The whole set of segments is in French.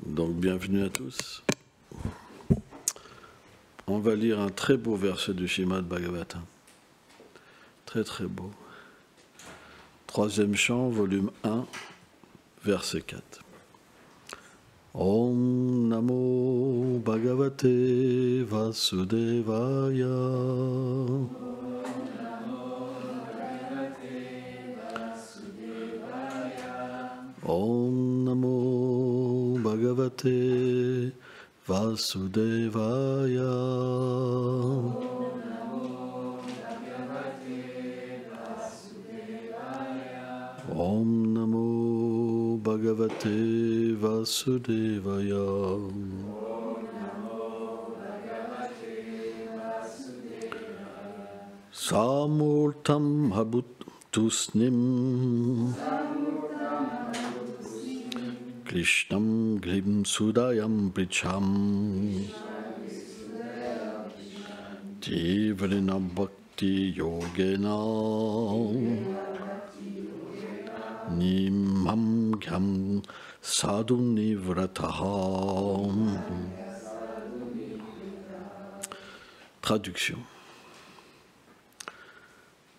Donc bienvenue à tous. On va lire un très beau verset du Srimad Bhagavatam. Très très beau. Troisième chant, volume 1, verset 4. Om Namo Bhagavate Vasudevaya. Om Namo Bhagavate Vasudevaya. Om Namo Bhagavate Vasudevaya. Samurtam Habhutusnim Krishnam Glim Sudayam Pricham Tivrina Bhakti Yogena Nimam Gyam Sadhu Nivrataha. Traduction.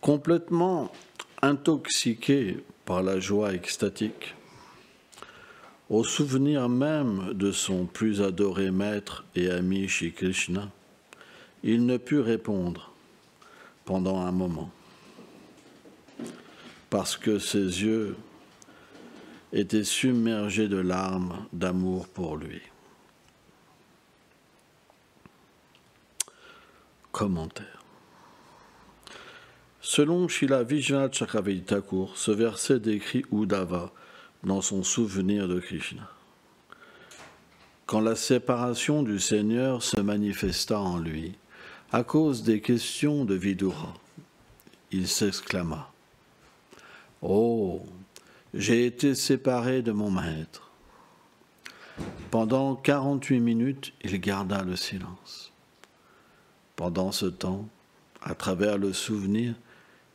Complètement intoxiqué par la joie extatique, au souvenir même de son plus adoré maître et ami Shri Krishna, il ne put répondre pendant un moment, parce que ses yeux étaient submergés de larmes d'amour pour lui. Commentaire. Selon Srila Vijayanath Chakravarti Thakur, ce verset décrit Uddhava dans son souvenir de Krishna. Quand la séparation du Seigneur se manifesta en lui, à cause des questions de Vidura, il s'exclama : « Oh, j'ai été séparé de mon maître. » Pendant 48 minutes, il garda le silence. Pendant ce temps, à travers le souvenir,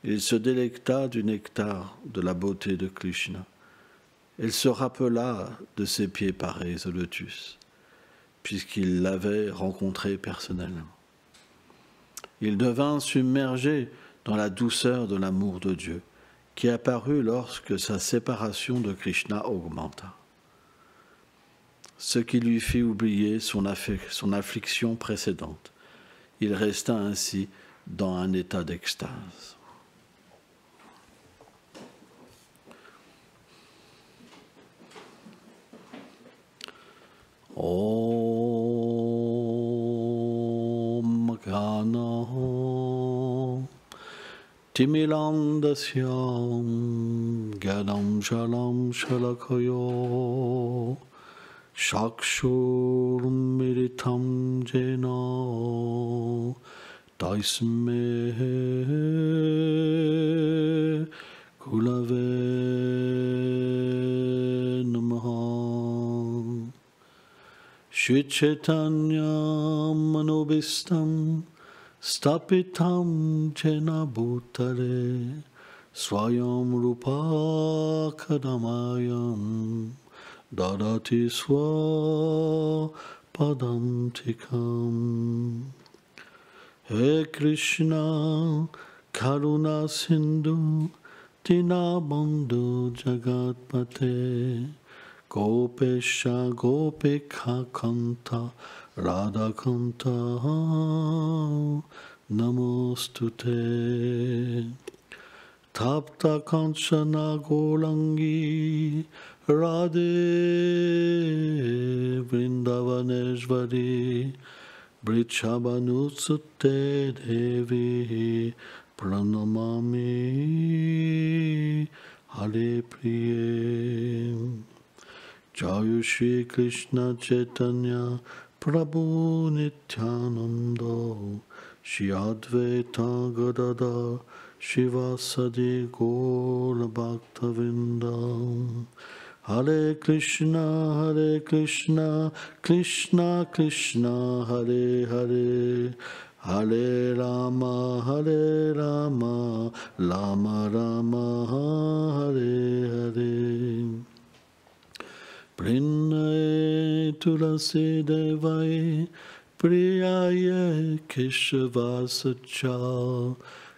il se délecta du nectar de la beauté de Krishna. Il se rappela de ses pieds pareils au lotus, puisqu'il l'avait rencontré personnellement. Il devint submergé dans la douceur de l'amour de Dieu, qui apparut lorsque sa séparation de Krishna augmenta, ce qui lui fit oublier son affliction précédente. Il resta ainsi dans un état d'extase. Om Gana Timilandasyam Gadam Shalam Shalakayo Shakshur Miritam Jena Taisme Kulave Namaha. Shri Chaitanya Manobhistam Stapitam Jena Bhutale Swayam Rupa Kadamayam Dadati Swa Padantikam. He Krishna Karuna Sindhu Dinabandhu Jagatpate Gopesha Gopika Kanta Radha Kanta Namostute. Tapta Kanchana Golangi Radhe Vrindavaneshvari Brichabhanutsute Devi Pranamami Hare Priye. Jaya Shri Krishna Chaitanya Prabhu Nityananda Shri Advaita Gadadhar Shivasadi Gaura Bhaktavinda. Hare Krishna, Krishna Krishna, Hare Hare, Hare Rama, Rama Rama, Hare Hare. Prinnae tulasi devai priyaye keshavasacha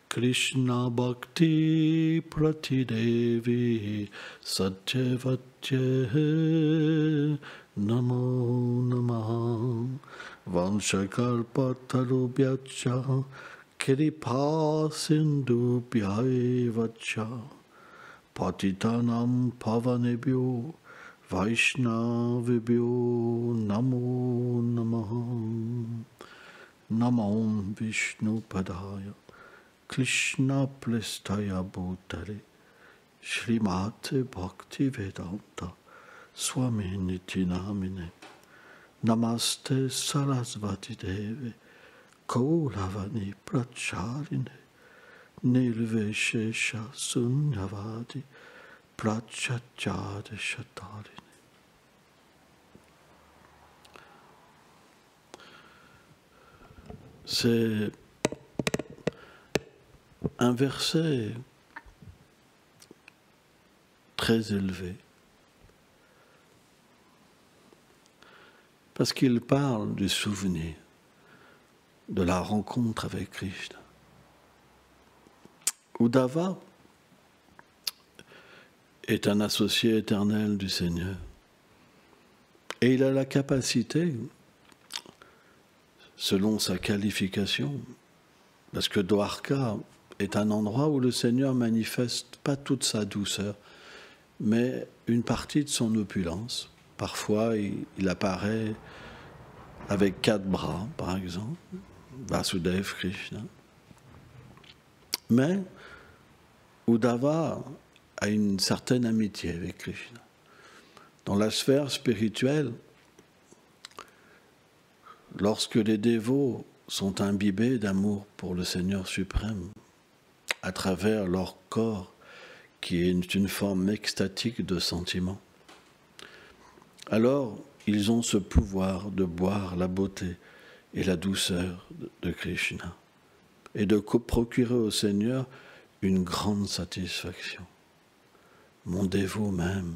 Krishna bhakti pratidevi satyavatye namo namaha vanchakalpatarubhyacha kripa sindhubhyaevacha patitanam pavanebhyo vaishnavibhyo namo namaha namo vishnu padaya Krishna plestaya bhutale Srimate Bhakti Vedanta Swami Niti Namine Namaste Sarasvati Deve Kaulavani Pracharine Nirveshesha Sunyavadi Prachachade Shatarine. C'est un verset très élevé, parce qu'il parle du souvenir, de la rencontre avec Krishna. Uddhava est un associé éternel du Seigneur, et il a la capacité, selon sa qualification, parce que Dwarka est un endroit où le Seigneur manifeste pas toute sa douceur, mais une partie de son opulence. Parfois, il apparaît avec 4 bras, par exemple, Vasudeva Krishna. Mais Uddhava a une certaine amitié avec Krishna. Dans la sphère spirituelle, lorsque les dévots sont imbibés d'amour pour le Seigneur suprême, à travers leur corps, qui est une forme extatique de sentiment, alors ils ont ce pouvoir de boire la beauté et la douceur de Krishna, et de procurer au Seigneur une grande satisfaction. Mon dévot m'aime,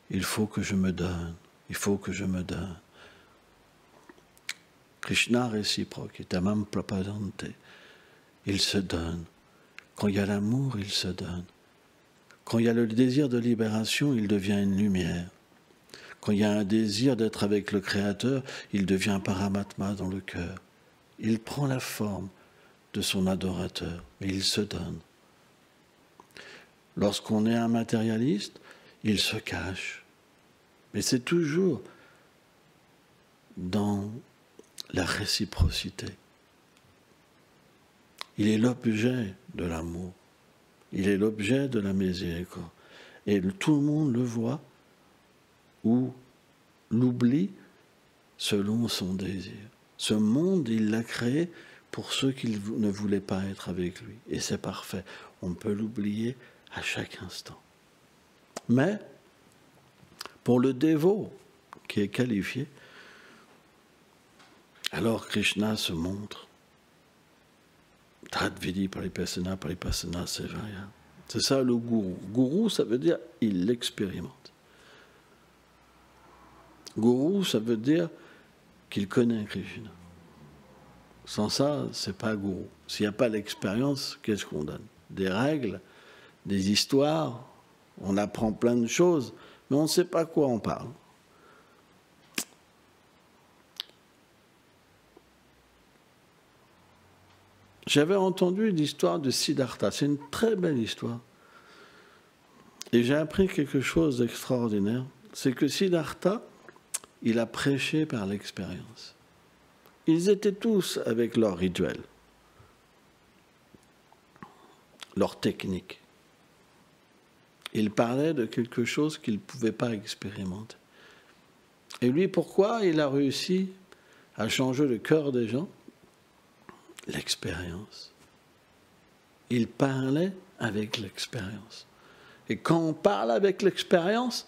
il faut que je me donne, il faut que je me donne. Krishna réciproque, Itamam Prapadante, il se donne. Quand il y a l'amour, il se donne. Quand il y a le désir de libération, il devient une lumière. Quand il y a un désir d'être avec le Créateur, il devient Paramatma dans le cœur. Il prend la forme de son adorateur, mais il se donne. Lorsqu'on est un matérialiste, il se cache. Mais c'est toujours dans la réciprocité. Il est l'objet de l'amour. Il est l'objet de la miséricorde. Et tout le monde le voit ou l'oublie selon son désir. Ce monde, il l'a créé pour ceux qui ne voulaient pas être avec lui. Et c'est parfait. On peut l'oublier à chaque instant. Mais, pour le dévot qui est qualifié, alors Krishna se montre. Tadvidi paripasana sevaya. C'est ça le gourou. Gourou, ça veut dire il l'expérimente. Gourou, ça veut dire qu'il connaît Krishna. Sans ça, c'est pas gourou. S'il n'y a pas l'expérience, qu'est-ce qu'on donne? Des règles, des histoires, on apprend plein de choses, mais on ne sait pas quoi on parle. J'avais entendu l'histoire de Siddhartha. C'est une très belle histoire. Et j'ai appris quelque chose d'extraordinaire. C'est que Siddhartha, il a prêché par l'expérience. Ils étaient tous avec leur rituel, leur technique. Il parlait de quelque chose qu'il ne pouvait pas expérimenter. Et lui, pourquoi il a réussi à changer le cœur des gens? L'expérience. Il parlait avec l'expérience. Et quand on parle avec l'expérience,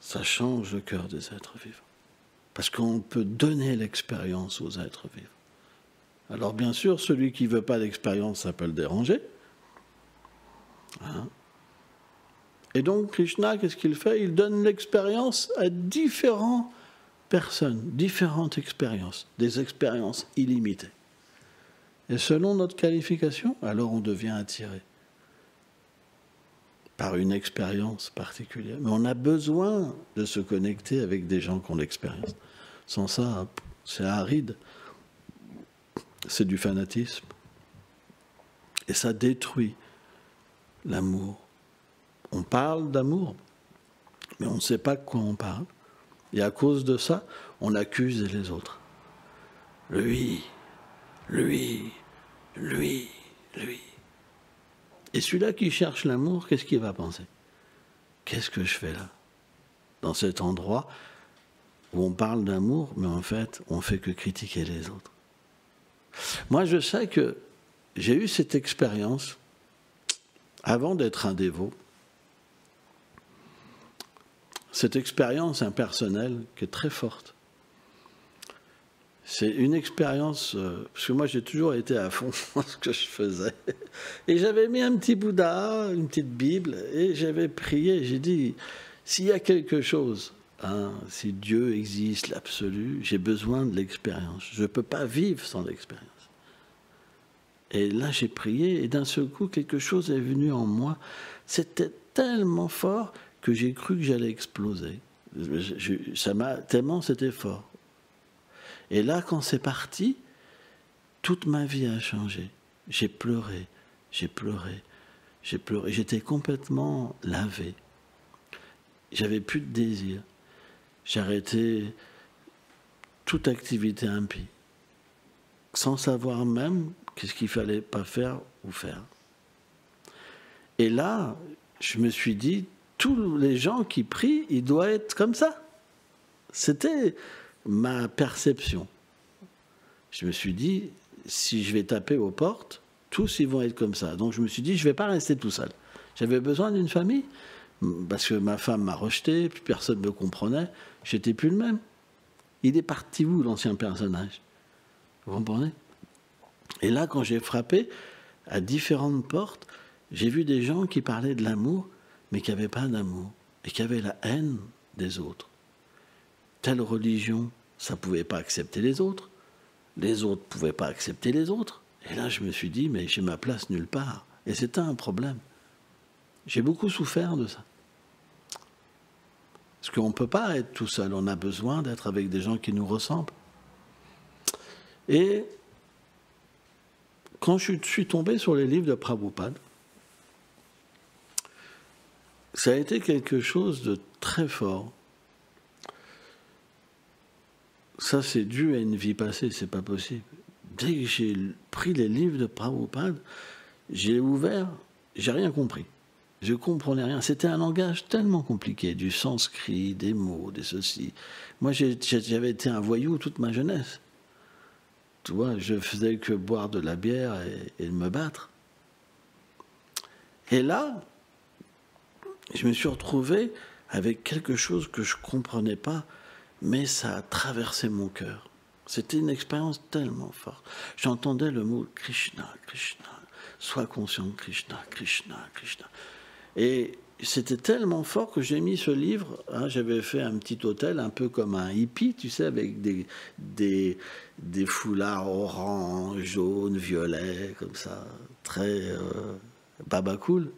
ça change le cœur des êtres vivants. Parce qu'on peut donner l'expérience aux êtres vivants. Alors bien sûr, celui qui ne veut pas d'expérience, ça peut le déranger. Hein? Et donc Krishna, qu'est-ce qu'il fait? Il donne l'expérience à différents personnes, différentes expériences, des expériences illimitées. Et selon notre qualification, alors on devient attiré par une expérience particulière. Mais on a besoin de se connecter avec des gens qui ont l'expérience. Sans ça, c'est aride. C'est du fanatisme. Et ça détruit l'amour. On parle d'amour, mais on ne sait pas de quoi on parle. Et à cause de ça, on accuse les autres. Lui. Et celui-là qui cherche l'amour, qu'est-ce qu'il va penser? Qu'est-ce que je fais là? Dans cet endroit où on parle d'amour, mais en fait, on ne fait que critiquer les autres. Moi, je sais que j'ai eu cette expérience avant d'être un dévot. Cette expérience impersonnelle qui est très forte. C'est une expérience, parce que moi j'ai toujours été à fond dans ce que je faisais. Et j'avais mis un petit Bouddha, une petite Bible, et j'avais prié, j'ai dit, s'il y a quelque chose, si Dieu existe, l'absolu, j'ai besoin de l'expérience. Je ne peux pas vivre sans l'expérience. Et là j'ai prié, et d'un seul coup, quelque chose est venu en moi. C'était tellement fort que j'ai cru que j'allais exploser. Tellement c'était fort. Et là, quand c'est parti, toute ma vie a changé. J'ai pleuré. J'étais complètement lavé. J'avais plus de désir. J'ai arrêté toute activité impie, sans savoir même qu'est-ce qu'il fallait pas faire ou faire. Et là, je me suis dit, tous les gens qui prient, ils doivent être comme ça. C'était ma perception. Je me suis dit, si je vais taper aux portes, tous ils vont être comme ça. Donc je me suis dit, je ne vais pas rester tout seul. J'avais besoin d'une famille, parce que ma femme m'a rejeté, puis personne ne me comprenait, j'étais plus le même. Il est parti où, l'ancien personnage? Vous comprenez? Et là, quand j'ai frappé à différentes portes, j'ai vu des gens qui parlaient de l'amour, mais qui n'avaient pas d'amour, et qui avaient la haine des autres. Telle religion, ça ne pouvait pas accepter les autres ne pouvaient pas accepter les autres. Et là, je me suis dit, mais j'ai ma place nulle part. Et c'était un problème. J'ai beaucoup souffert de ça. Parce qu'on ne peut pas être tout seul, on a besoin d'être avec des gens qui nous ressemblent. Et quand je suis tombé sur les livres de Prabhupada, ça a été quelque chose de très fort. Ça, c'est dû à une vie passée, c'est pas possible. Dès que j'ai pris les livres de Prabhupada, j'ai ouvert, j'ai rien compris. Je comprenais rien. C'était un langage tellement compliqué, du sanskrit, des mots, des ceci. Moi, j'avais été un voyou toute ma jeunesse. Tu vois, je faisais que boire de la bière et me battre. Et là, je me suis retrouvé avec quelque chose que je ne comprenais pas, mais ça a traversé mon cœur. C'était une expérience tellement forte. J'entendais le mot Krishna, Krishna, sois conscient de Krishna, Krishna, Krishna. Et c'était tellement fort que j'ai mis ce livre, j'avais fait un petit hôtel, un peu comme un hippie, tu sais, avec des foulards orange, jaune, violet, comme ça, très baba cool.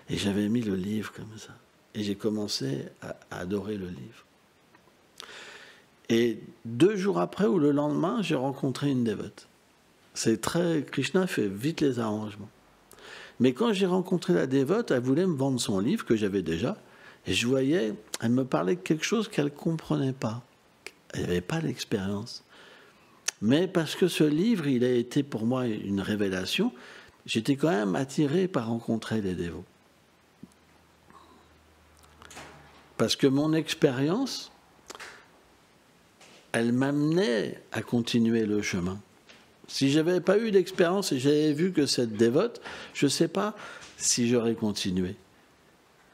Et j'avais mis le livre comme ça. Et j'ai commencé à adorer le livre. Et 2 jours après ou le lendemain, j'ai rencontré une dévote. C'est très... Krishna fait vite les arrangements. Mais quand j'ai rencontré la dévote, elle voulait me vendre son livre, que j'avais déjà, et je voyais, elle me parlait de quelque chose qu'elle ne comprenait pas. Elle n'avait pas l'expérience. Mais parce que ce livre, il a été pour moi une révélation, j'étais quand même attiré par rencontrer les dévots. Parce que mon expérience, elle m'amenait à continuer le chemin. Si je n'avais pas eu d'expérience et j'avais vu que cette dévote, je ne sais pas si j'aurais continué.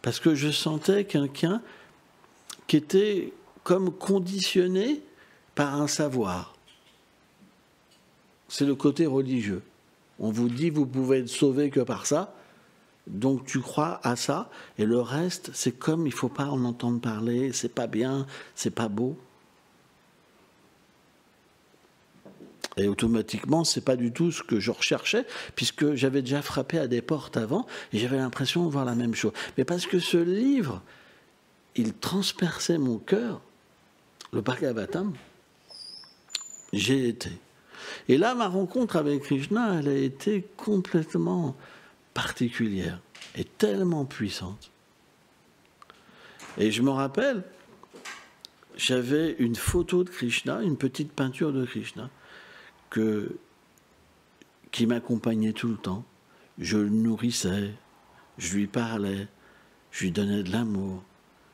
Parce que je sentais quelqu'un qui était comme conditionné par un savoir. C'est le côté religieux. On vous dit, vous pouvez être sauvé que par ça, donc tu crois à ça, et le reste, c'est comme il ne faut pas en entendre parler, c'est pas bien, c'est pas beau. Et automatiquement, ce n'est pas du tout ce que je recherchais, puisque j'avais déjà frappé à des portes avant, et j'avais l'impression de voir la même chose. Mais parce que ce livre, il transperçait mon cœur, le Bhagavatam, j'ai été. Et là, ma rencontre avec Krishna, elle a été complètement particulière et tellement puissante. Et je me rappelle, j'avais une photo de Krishna, une petite peinture de Krishna, qui m'accompagnait tout le temps. Je le nourrissais, je lui parlais, je lui donnais de l'amour,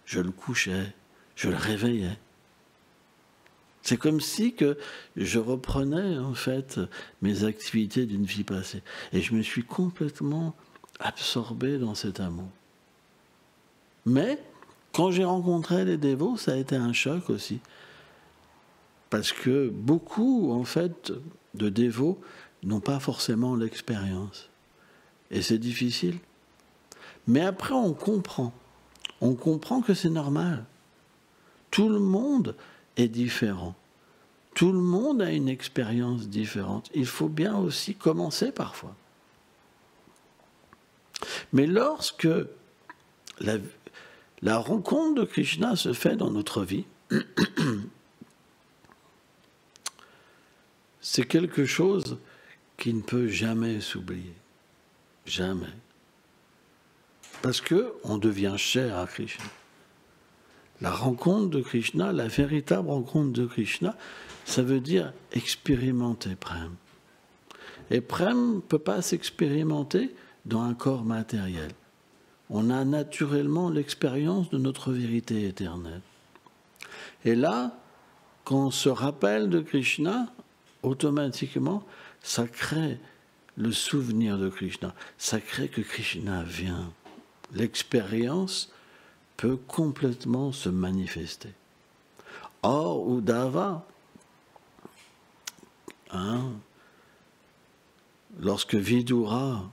je le couchais, je le réveillais. C'est comme si que je reprenais en fait mes activités d'une vie passée. Et je me suis complètement absorbé dans cet amour. Mais quand j'ai rencontré les dévots, ça a été un choc aussi. Parce que beaucoup, en fait, de dévots n'ont pas forcément l'expérience. Et c'est difficile. Mais après, on comprend. On comprend que c'est normal. Tout le monde est différent. Tout le monde a une expérience différente. Il faut bien aussi commencer parfois. Mais lorsque la rencontre de Krishna se fait dans notre vie, c'est quelque chose qui ne peut jamais s'oublier. Jamais. Parce qu'on devient cher à Krishna. La rencontre de Krishna, la véritable rencontre de Krishna, ça veut dire expérimenter Prem. Et Prem ne peut pas s'expérimenter dans un corps matériel. On a naturellement l'expérience de notre vérité éternelle. Et là, quand on se rappelle de Krishna, automatiquement, ça crée le souvenir de Krishna. Ça crée que Krishna vient. L'expérience peut complètement se manifester. Or, Uddhava, lorsque Vidura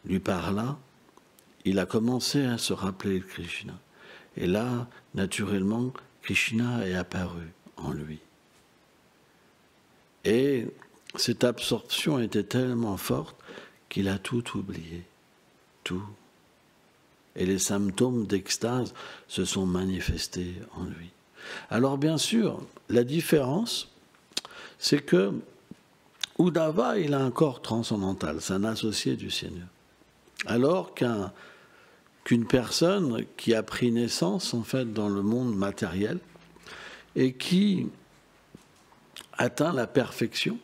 lui parla, il a commencé à se rappeler de Krishna. Et là, naturellement, Krishna est apparu en lui. Et cette absorption était tellement forte qu'il a tout oublié. Tout. Et les symptômes d'extase se sont manifestés en lui. Alors bien sûr, la différence, c'est que Uddhava, il a un corps transcendantal, c'est un associé du Seigneur. Alors qu'une personne qui a pris naissance, en fait, dans le monde matériel et qui atteint la perfection,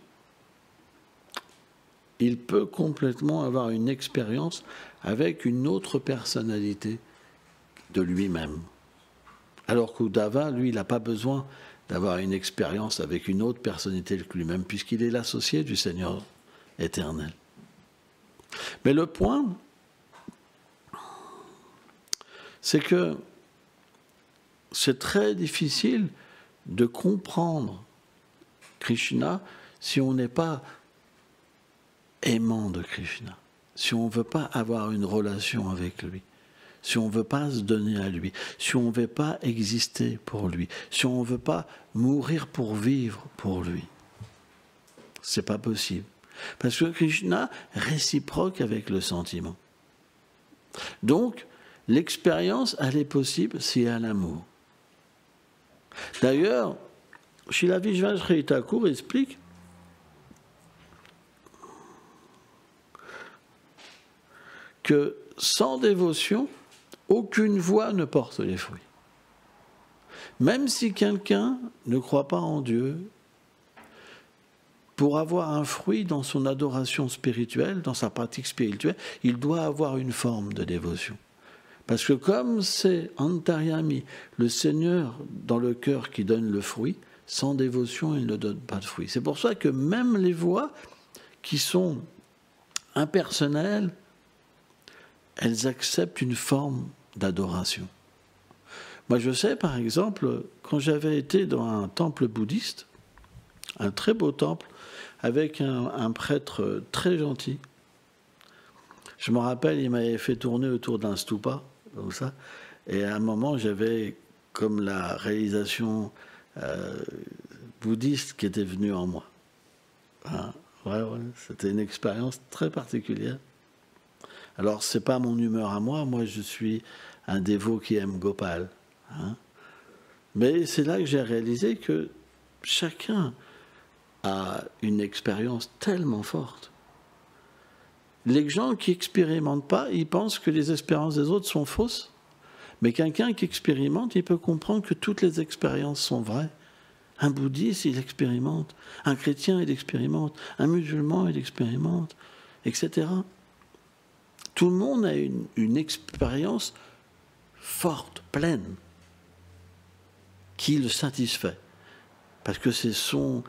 il peut complètement avoir une expérience avec une autre personnalité de lui-même. Alors qu'Uddhava, lui, il n'a pas besoin d'avoir une expérience avec une autre personnalité que lui-même, puisqu'il est l'associé du Seigneur éternel. Mais le point, c'est que c'est très difficile de comprendre Krishna si on n'est pas aimant de Krishna, si on ne veut pas avoir une relation avec lui, si on ne veut pas se donner à lui, si on ne veut pas exister pour lui, si on ne veut pas mourir pour vivre pour lui. C'est pas possible. Parce que Krishna réciproque avec le sentiment. Donc, l'expérience, elle est possible s'il y a l'amour. D'ailleurs, Srila Vishveshwara Thakur explique que sans dévotion, aucune voie ne porte les fruits. Même si quelqu'un ne croit pas en Dieu, pour avoir un fruit dans son adoration spirituelle, dans sa pratique spirituelle, il doit avoir une forme de dévotion. Parce que comme c'est Antaryami, le Seigneur dans le cœur qui donne le fruit, sans dévotion, il ne donne pas de fruit. C'est pour ça que même les voies qui sont impersonnelles, elles acceptent une forme d'adoration. Moi, je sais, par exemple, quand j'avais été dans un temple bouddhiste, un très beau temple, avec un prêtre très gentil, je me rappelle, il m'avait fait tourner autour d'un stupa, comme ça, et à un moment, j'avais comme la réalisation bouddhiste qui était venu en moi. Hein, ouais, c'était une expérience très particulière. Alors, ce n'est pas mon humeur à moi, moi je suis un dévot qui aime Gopal. Hein. Mais c'est là que j'ai réalisé que chacun a une expérience tellement forte. Les gens qui n'expérimentent pas, ils pensent que les expériences des autres sont fausses. Mais quelqu'un qui expérimente, il peut comprendre que toutes les expériences sont vraies. Un bouddhiste, il expérimente. Un chrétien, il expérimente. Un musulman, il expérimente, etc. Tout le monde a une expérience forte, pleine, qui le satisfait. Parce que c'est son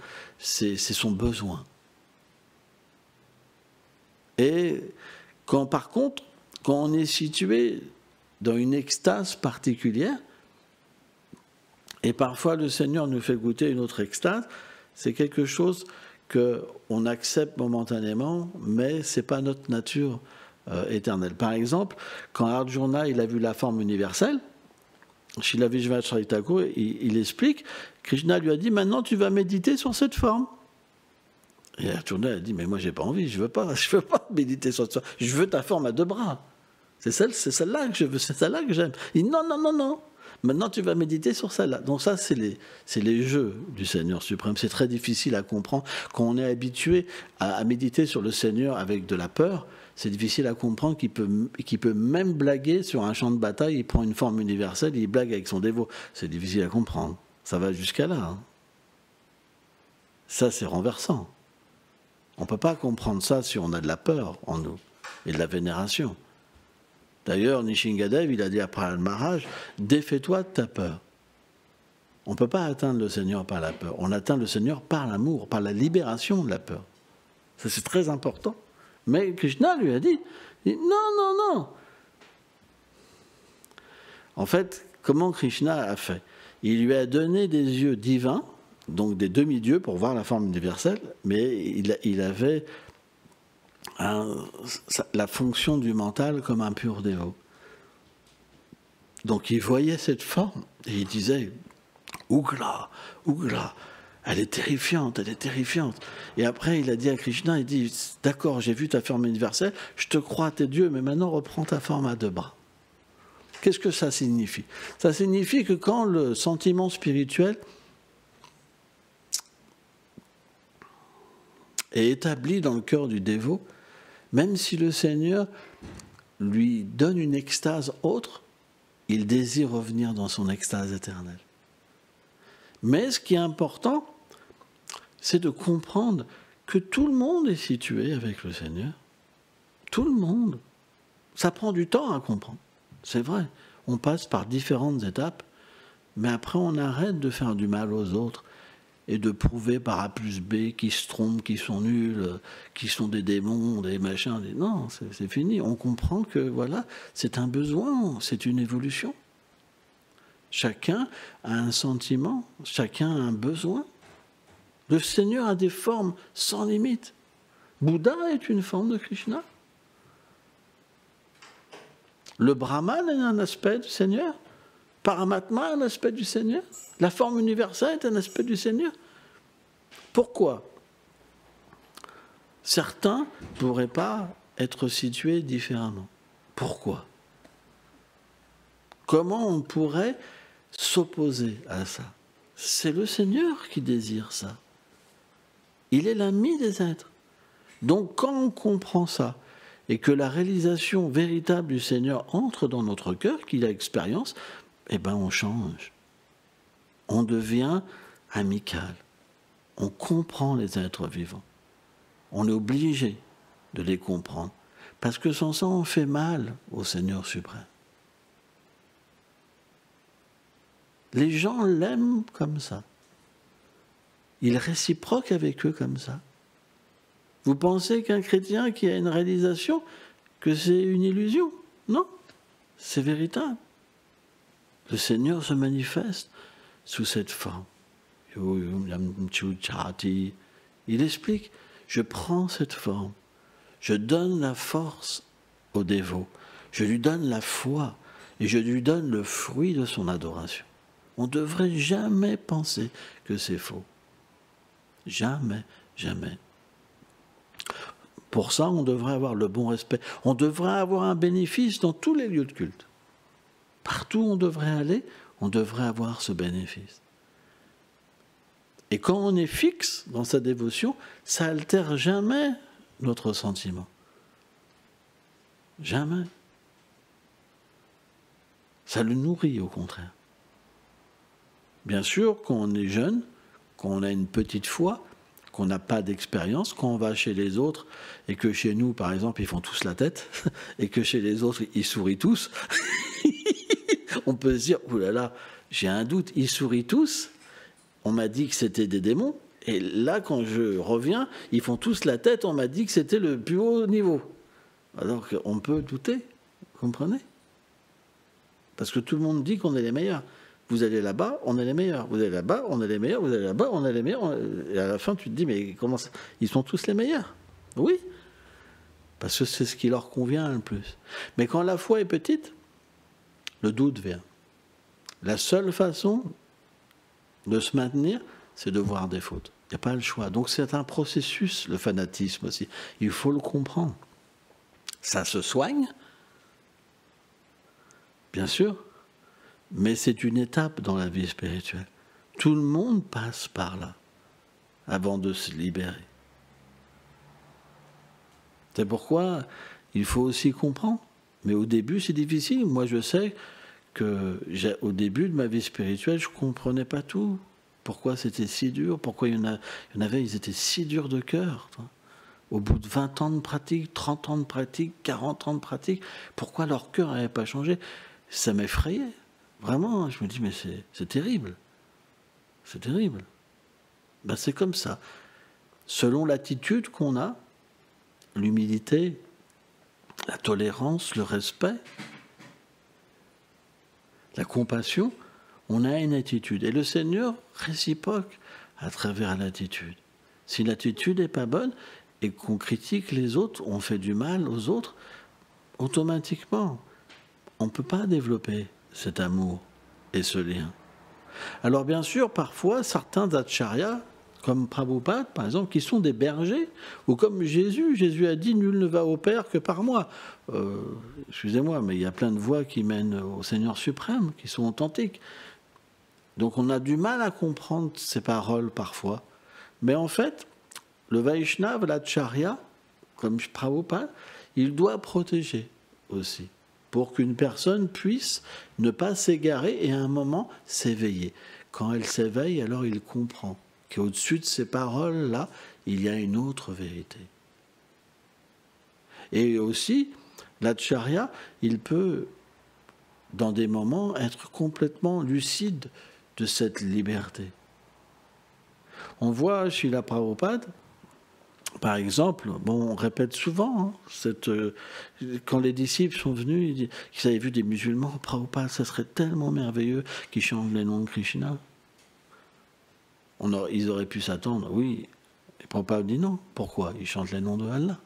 besoin. Et par contre, quand on est situé dans une extase particulière, et parfois le Seigneur nous fait goûter une autre extase, c'est quelque chose qu'on accepte momentanément, mais ce n'est pas notre nature éternelle. Par exemple, quand Arjuna il a vu la forme universelle, Srila Vishvacharya Thakur, il explique, Krishna lui a dit, maintenant tu vas méditer sur cette forme. Et Arjuna a dit, mais moi j'ai pas envie, je veux pas méditer sur cette forme, je veux ta forme à deux bras. C'est celle-là que je veux, c'est celle-là que j'aime. Il dit, non. Maintenant, tu vas méditer sur celle-là. Donc ça, c'est les jeux du Seigneur suprême. C'est très difficile à comprendre. Quand on est habitué à méditer sur le Seigneur avec de la peur, c'est difficile à comprendre qu'il peut même blaguer sur un champ de bataille. Il prend une forme universelle, il blague avec son dévot. C'est difficile à comprendre. Ça va jusqu'à là. Hein. Ça, c'est renversant. On ne peut pas comprendre ça si on a de la peur en nous et de la vénération. D'ailleurs, Nishingadev, il a dit à Prahlad Maharaj, défais-toi de ta peur. On ne peut pas atteindre le Seigneur par la peur. On atteint le Seigneur par l'amour, par la libération de la peur. Ça, c'est très important. Mais Krishna lui a dit, non. En fait, comment Krishna a fait? Il lui a donné des yeux divins, donc des demi-dieux pour voir la forme universelle, mais il avait la fonction du mental comme un pur dévot. Donc il voyait cette forme et il disait Ugra, elle est terrifiante. Et après il a dit à Krishna, il dit d'accord, j'ai vu ta forme universelle, je te crois, t'es Dieu, mais maintenant reprends ta forme à deux bras. Qu'est-ce que ça signifie? Ça signifie que quand le sentiment spirituel est établi dans le cœur du dévot, même si le Seigneur lui donne une extase autre, il désire revenir dans son extase éternelle. Mais ce qui est important, c'est de comprendre que tout le monde est situé avec le Seigneur. Tout le monde. Ça prend du temps à comprendre. C'est vrai. On passe par différentes étapes, mais après on arrête de faire du mal aux autres et de prouver par A plus B qu'ils se trompent, qu'ils sont nuls, qu'ils sont des démons, des machins. Non, c'est fini. On comprend que voilà, c'est un besoin, c'est une évolution. Chacun a un sentiment, chacun a un besoin. Le Seigneur a des formes sans limite. Bouddha est une forme de Krishna. Le Brahman est un aspect du Seigneur. Paramatma est un aspect du Seigneur. La forme universelle est un aspect du Seigneur. Pourquoi certains ne pourraient pas être situés différemment? Pourquoi? Comment on pourrait s'opposer à ça? C'est le Seigneur qui désire ça. Il est l'ami des êtres. Donc quand on comprend ça, et que la réalisation véritable du Seigneur entre dans notre cœur, qu'il a expérience, eh bien on change. On devient amical. On comprend les êtres vivants. On est obligé de les comprendre. Parce que sans ça, on fait mal au Seigneur suprême. Les gens l'aiment comme ça. Il réciproque avec eux comme ça. Vous pensez qu'un chrétien qui a une réalisation, que c'est une illusion? Non, c'est véritable. Le Seigneur se manifeste sous cette forme. Il explique, je prends cette forme, je donne la force au dévot, je lui donne la foi et je lui donne le fruit de son adoration. On ne devrait jamais penser que c'est faux. Jamais, jamais. Pour ça, on devrait avoir le bon respect. On devrait avoir un bénéfice dans tous les lieux de culte. Partout où on devrait aller, on devrait avoir ce bénéfice. Et quand on est fixe dans sa dévotion, ça altère jamais notre sentiment. Jamais. Ça le nourrit au contraire. Bien sûr, quand on est jeune, quand on a une petite foi, qu'on n'a pas d'expérience, quand on va chez les autres et que chez nous, par exemple, ils font tous la tête et que chez les autres, ils sourient tous, on peut se dire, oh là là, j'ai un doute, ils sourient tous, on m'a dit que c'était des démons, et là, quand je reviens, ils font tous la tête, on m'a dit que c'était le plus haut niveau. Alors qu'on peut douter, vous comprenez? Parce que tout le monde dit qu'on est les meilleurs. Vous allez là-bas, on est les meilleurs. Vous allez là-bas, on est les meilleurs. Vous allez là-bas, on est les meilleurs. Et à la fin, tu te dis, mais comment ça? Ils sont tous les meilleurs. Oui, parce que c'est ce qui leur convient le plus. Mais quand la foi est petite, le doute vient. La seule façon de se maintenir, c'est de voir des fautes. Il n'y a pas le choix. Donc c'est un processus, le fanatisme aussi. Il faut le comprendre. Ça se soigne, bien sûr, mais c'est une étape dans la vie spirituelle. Tout le monde passe par là avant de se libérer. C'est pourquoi il faut aussi comprendre. Mais au début, c'est difficile. Moi, je sais qu'au début de ma vie spirituelle, je ne comprenais pas tout. Pourquoi c'était si dur? Pourquoi il y en avait, ils étaient si durs de cœur. Au bout de 20 ans de pratique, 30 ans de pratique, 40 ans de pratique, pourquoi leur cœur n'avait pas changé? Ça m'effrayait. Vraiment, je me dis, mais c'est terrible. C'est terrible. Ben, c'est comme ça. Selon l'attitude qu'on a, l'humilité, la tolérance, le respect, la compassion, on a une attitude. Et le Seigneur réciproque à travers l'attitude. Si l'attitude n'est pas bonne et qu'on critique les autres, on fait du mal aux autres, automatiquement, on ne peut pas développer cet amour et ce lien. Alors bien sûr, parfois, certains acharyas, comme Prabhupada, par exemple, qui sont des bergers, ou comme Jésus a dit, nul ne va au Père que par moi. Excusez-moi, mais il y a plein de voies qui mènent au Seigneur suprême, qui sont authentiques. Donc on a du mal à comprendre ces paroles parfois. Mais en fait, le Vaishnava, l'Acharya, comme Prabhupada, il doit protéger aussi, pour qu'une personne puisse ne pas s'égarer et à un moment s'éveiller. Quand elle s'éveille, alors il comprend qu'au-dessus de ces paroles-là, il y a une autre vérité. Et aussi, l'Acharya, il peut, dans des moments, être complètement lucide de cette liberté. On voit chez la Prabhupada, par exemple, bon, on répète souvent, quand les disciples sont venus, ils disent qu'ils avaient vu des musulmans, Prabhupada, ça serait tellement merveilleux qu'ils chantent les noms de Krishna. Ils auraient pu s'attendre, oui. Et Prabhupada dit non. Pourquoi? Ils chantent les noms de Allah.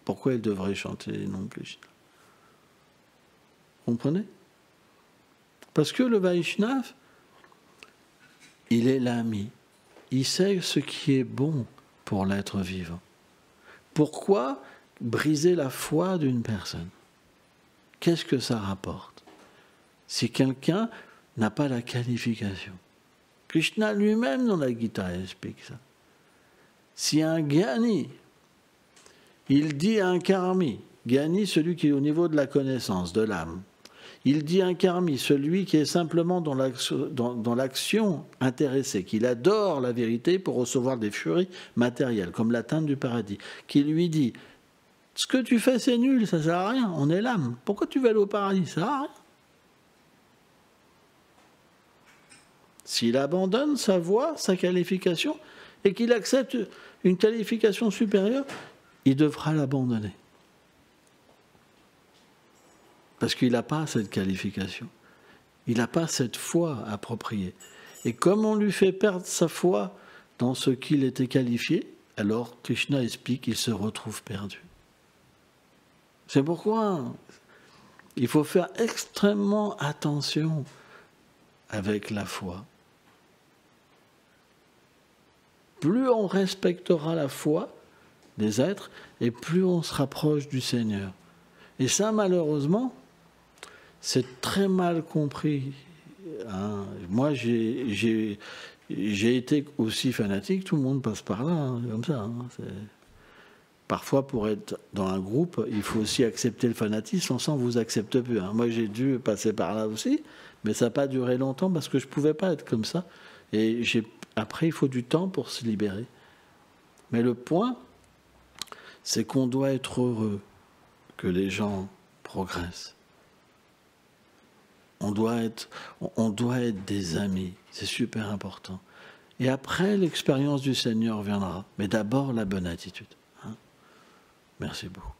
Pourquoi ils devraient chanter les noms de Krishna? Vous comprenez? Parce que le Vaishnava, il est l'ami. Il sait ce qui est bon pour l'être vivant. Pourquoi briser la foi d'une personne? Qu'est-ce que ça rapporte? Si quelqu'un n'a pas la qualification. Krishna lui-même dans la Gita explique ça. Si un Gyani, il dit à un Karmi, Gyani, celui qui est au niveau de la connaissance, de l'âme, il dit un Karmi, celui qui est simplement dans l'action intéressée, qu'il adore la vérité pour recevoir des furies matérielles, comme l'atteinte du paradis, qui lui dit « Ce que tu fais, c'est nul, ça ne sert à rien, on est l'âme. Pourquoi tu vas aller au paradis? Ça ne sert à rien. » S'il abandonne sa voie, sa qualification, et qu'il accepte une qualification supérieure, il devra l'abandonner. Parce qu'il n'a pas cette qualification. Il n'a pas cette foi appropriée. Et comme on lui fait perdre sa foi dans ce qu'il était qualifié, alors Krishna explique qu'il se retrouve perdu. C'est pourquoi il faut faire extrêmement attention avec la foi. plus on respectera la foi des êtres, et plus on se rapproche du Seigneur. Et ça, malheureusement, c'est très mal compris. Hein. Moi, j'ai été aussi fanatique, tout le monde passe par là, hein, comme ça. Hein. Parfois, pour être dans un groupe, il faut aussi accepter le fanatisme, sans vous accepte plus. Hein. Moi, j'ai dû passer par là aussi, mais ça n'a pas duré longtemps parce que je ne pouvais pas être comme ça. Et après, il faut du temps pour se libérer. Mais le point, c'est qu'on doit être heureux que les gens progressent. On doit être des amis, c'est super important. Et après, l'expérience du Seigneur viendra. Mais d'abord, la bonne attitude. Hein. Merci beaucoup.